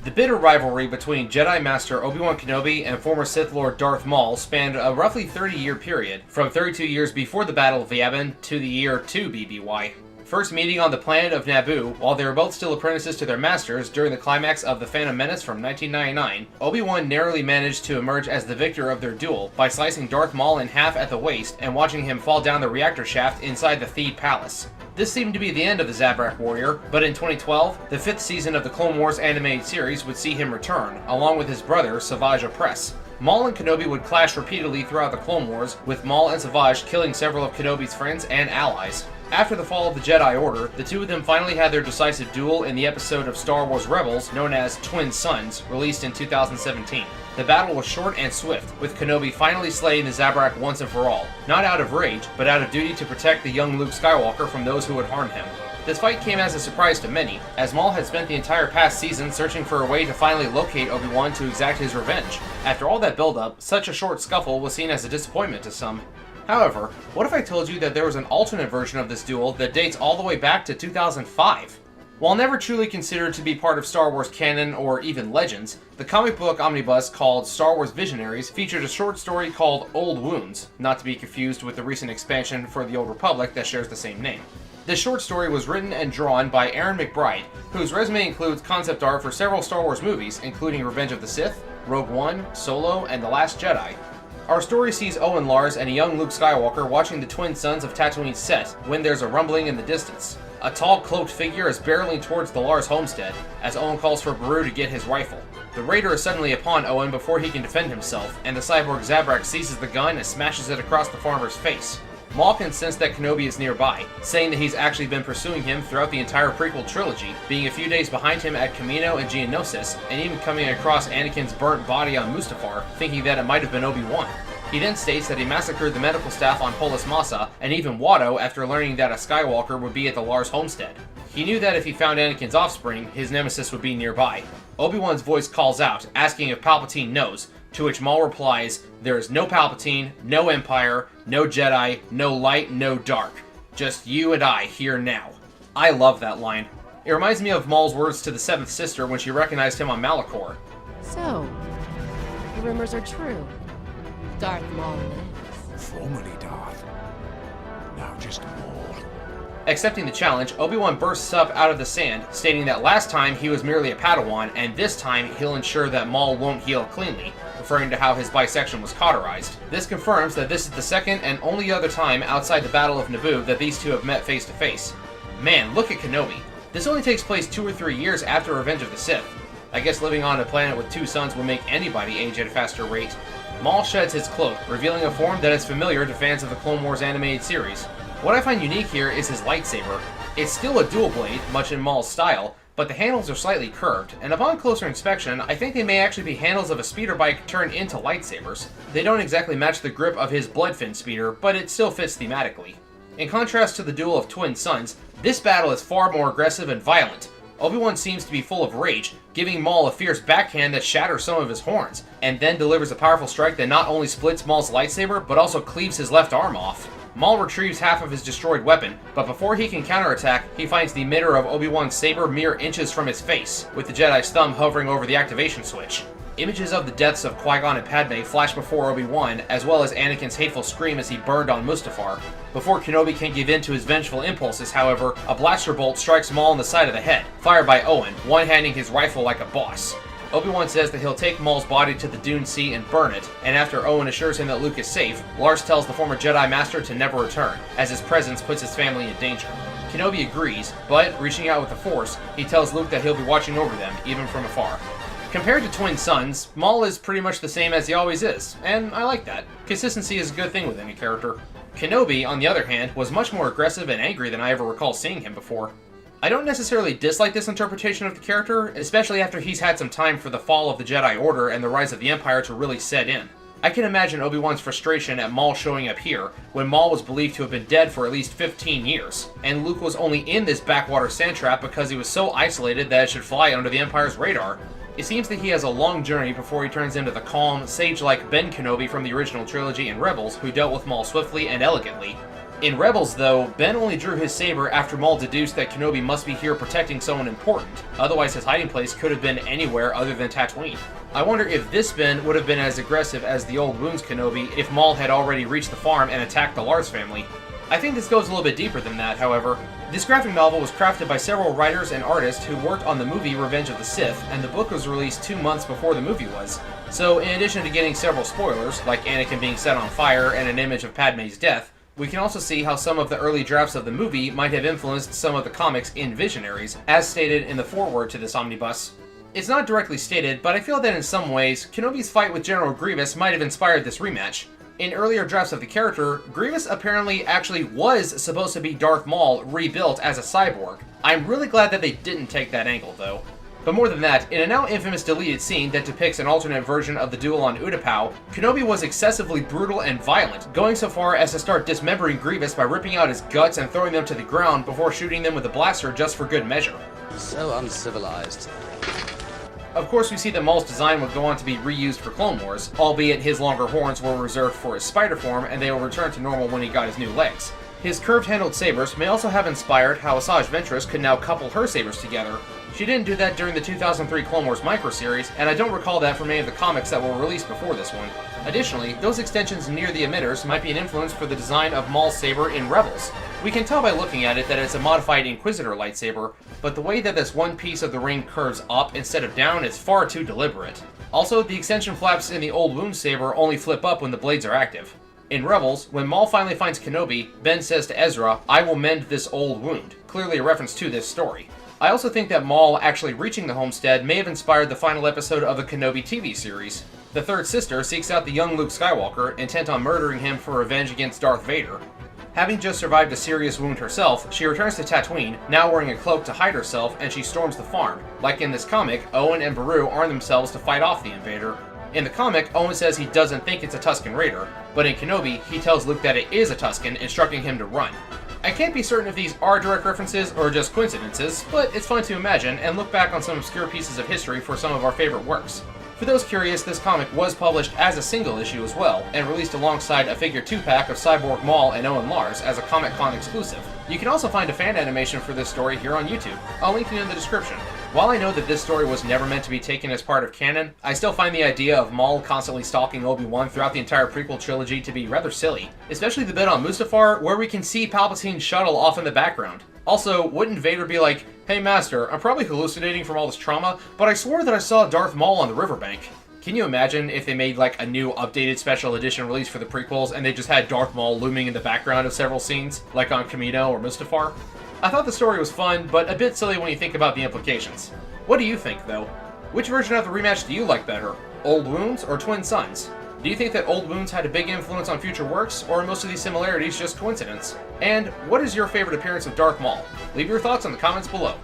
The bitter rivalry between Jedi Master Obi-Wan Kenobi and former Sith Lord Darth Maul spanned a roughly 30-year period, from 32 years before the Battle of Yavin to the year 2 BBY. First meeting on the planet of Naboo, while they were both still apprentices to their masters during the climax of The Phantom Menace from 1999, Obi-Wan narrowly managed to emerge as the victor of their duel by slicing Darth Maul in half at the waist and watching him fall down the reactor shaft inside the Theed Palace. This seemed to be the end of the Zabrak warrior, but in 2012, the 5th season of the Clone Wars animated series would see him return, along with his brother, Savage Opress. Maul and Kenobi would clash repeatedly throughout the Clone Wars, with Maul and Savage killing several of Kenobi's friends and allies. After the fall of the Jedi Order, the two of them finally had their decisive duel in the episode of Star Wars Rebels known as Twin Suns, released in 2017. The battle was short and swift, with Kenobi finally slaying the Zabrak once and for all, not out of rage, but out of duty to protect the young Luke Skywalker from those who would harm him. This fight came as a surprise to many, as Maul had spent the entire past season searching for a way to finally locate Obi-Wan to exact his revenge. After all that build-up, such a short scuffle was seen as a disappointment to some. However, what if I told you that there was an alternate version of this duel that dates all the way back to 2005? While never truly considered to be part of Star Wars canon or even legends, the comic book omnibus called Star Wars Visionaries featured a short story called Old Wounds, not to be confused with the recent expansion for the Old Republic that shares the same name. This short story was written and drawn by Aaron McBride, whose resume includes concept art for several Star Wars movies, including Revenge of the Sith, Rogue One, Solo, and The Last Jedi. Our story sees Owen Lars and a young Luke Skywalker watching the twin suns of Tatooine set when there's a rumbling in the distance. A tall, cloaked figure is barreling towards the Lars homestead, as Owen calls for Beru to get his rifle. The raider is suddenly upon Owen before he can defend himself, and the cyborg Zabrak seizes the gun and smashes it across the farmer's face. Maul can sense that Kenobi is nearby, saying that he's actually been pursuing him throughout the entire prequel trilogy, being a few days behind him at Kamino and Geonosis, and even coming across Anakin's burnt body on Mustafar, thinking that it might have been Obi-Wan. He then states that he massacred the medical staff on Polis Massa, and even Watto after learning that a Skywalker would be at the Lars homestead. He knew that if he found Anakin's offspring, his nemesis would be nearby. Obi-Wan's voice calls out, asking if Palpatine knows, to which Maul replies, "There is no Palpatine, no Empire, no Jedi, no light, no dark. Just you and I here now." I love that line. It reminds me of Maul's words to the Seventh Sister when she recognized him on Malachor. So, the rumors are true. Darth Maul lives. Formerly Darth. Now just Maul. Accepting the challenge, Obi-Wan bursts up out of the sand, stating that last time he was merely a Padawan, and this time he'll ensure that Maul won't heal cleanly, referring to how his bisection was cauterized. This confirms that this is the second and only other time outside the Battle of Naboo that these two have met face to face. Man, look at Kenobi. This only takes place 2 or 3 years after Revenge of the Sith. I guess living on a planet with 2 suns will make anybody age at a faster rate. Maul sheds his cloak, revealing a form that is familiar to fans of the Clone Wars animated series. What I find unique here is his lightsaber. It's still a dual blade, much in Maul's style, but the handles are slightly curved, and upon closer inspection, I think they may actually be handles of a speeder bike turned into lightsabers. They don't exactly match the grip of his Bloodfin speeder, but it still fits thematically. In contrast to the duel of twin suns, this battle is far more aggressive and violent. Obi-Wan seems to be full of rage, giving Maul a fierce backhand that shatters some of his horns, and then delivers a powerful strike that not only splits Maul's lightsaber, but also cleaves his left arm off. Maul retrieves half of his destroyed weapon, but before he can counterattack, he finds the emitter of Obi-Wan's saber mere inches from his face, with the Jedi's thumb hovering over the activation switch. Images of the deaths of Qui-Gon and Padme flash before Obi-Wan, as well as Anakin's hateful scream as he burned on Mustafar. Before Kenobi can give in to his vengeful impulses, however, a blaster bolt strikes Maul in the side of the head, fired by Owen, one-handing his rifle like a boss. Obi-Wan says that he'll take Maul's body to the Dune Sea and burn it, and after Owen assures him that Luke is safe, Lars tells the former Jedi Master to never return, as his presence puts his family in danger. Kenobi agrees, but, reaching out with the Force, he tells Luke that he'll be watching over them, even from afar. Compared to twin suns, Maul is pretty much the same as he always is, and I like that. Consistency is a good thing with any character. Kenobi, on the other hand, was much more aggressive and angry than I ever recall seeing him before. I don't necessarily dislike this interpretation of the character, especially after he's had some time for the fall of the Jedi Order and the rise of the Empire to really set in. I can imagine Obi-Wan's frustration at Maul showing up here, when Maul was believed to have been dead for at least 15 years, and Luke was only in this backwater sand trap because he was so isolated that it should fly under the Empire's radar. It seems that he has a long journey before he turns into the calm, sage-like Ben Kenobi from the original trilogy and Rebels, who dealt with Maul swiftly and elegantly. In Rebels, though, Ben only drew his saber after Maul deduced that Kenobi must be here protecting someone important, otherwise his hiding place could have been anywhere other than Tatooine. I wonder if this Ben would have been as aggressive as the Old Wounds Kenobi if Maul had already reached the farm and attacked the Lars family. I think this goes a little bit deeper than that, however. This graphic novel was crafted by several writers and artists who worked on the movie Revenge of the Sith, and the book was released 2 months before the movie was. So in addition to getting several spoilers, like Anakin being set on fire and an image of Padme's death, we can also see how some of the early drafts of the movie might have influenced some of the comics in Visionaries, as stated in the foreword to this omnibus. It's not directly stated, but I feel that in some ways, Kenobi's fight with General Grievous might have inspired this rematch. In earlier drafts of the character, Grievous apparently actually was supposed to be Darth Maul rebuilt as a cyborg. I'm really glad that they didn't take that angle, though. But more than that, in a now infamous deleted scene that depicts an alternate version of the duel on Utapau, Kenobi was excessively brutal and violent, going so far as to start dismembering Grievous by ripping out his guts and throwing them to the ground before shooting them with a blaster just for good measure. So uncivilized. Of course, we see that Maul's design would go on to be reused for Clone Wars, albeit his longer horns were reserved for his spider form and they will return to normal when he got his new legs. His curved-handled sabers may also have inspired how Asajj Ventress could now couple her sabers together. She didn't do that during the 2003 Clone Wars microseries, and I don't recall that from any of the comics that were released before this one. Additionally, those extensions near the emitters might be an influence for the design of Maul's saber in Rebels. We can tell by looking at it that it's a modified Inquisitor lightsaber, but the way that this one piece of the ring curves up instead of down is far too deliberate. Also, the extension flaps in the Old Wound saber only flip up when the blades are active. In Rebels, when Maul finally finds Kenobi, Ben says to Ezra, "I will mend this old wound," clearly a reference to this story. I also think that Maul actually reaching the homestead may have inspired the final episode of the Kenobi TV series. The third sister seeks out the young Luke Skywalker, intent on murdering him for revenge against Darth Vader. Having just survived a serious wound herself, she returns to Tatooine, now wearing a cloak to hide herself, and she storms the farm. Like in this comic, Owen and Beru arm themselves to fight off the invader. In the comic, Owen says he doesn't think it's a Tusken Raider, but in Kenobi, he tells Luke that it is a Tusken, instructing him to run. I can't be certain if these are direct references or just coincidences, but it's fun to imagine and look back on some obscure pieces of history for some of our favorite works. For those curious, this comic was published as a single issue as well, and released alongside a figure 2-pack of Cyborg Maul and Owen Lars as a Comic-Con exclusive. You can also find a fan animation for this story here on YouTube. I'll link it in the description. While I know that this story was never meant to be taken as part of canon, I still find the idea of Maul constantly stalking Obi-Wan throughout the entire prequel trilogy to be rather silly, especially the bit on Mustafar where we can see Palpatine's shuttle off in the background. Also, wouldn't Vader be like, "Hey Master, I'm probably hallucinating from all this trauma, but I swore that I saw Darth Maul on the riverbank." Can you imagine if they made like a new updated special edition release for the prequels and they just had Darth Maul looming in the background of several scenes, like on Kamino or Mustafar? I thought the story was fun, but a bit silly when you think about the implications. What do you think, though? Which version of the rematch do you like better? Old Wounds or Twin Suns? Do you think that Old Wounds had a big influence on future works, or are most of these similarities just coincidence? And what is your favorite appearance of Darth Maul? Leave your thoughts in the comments below.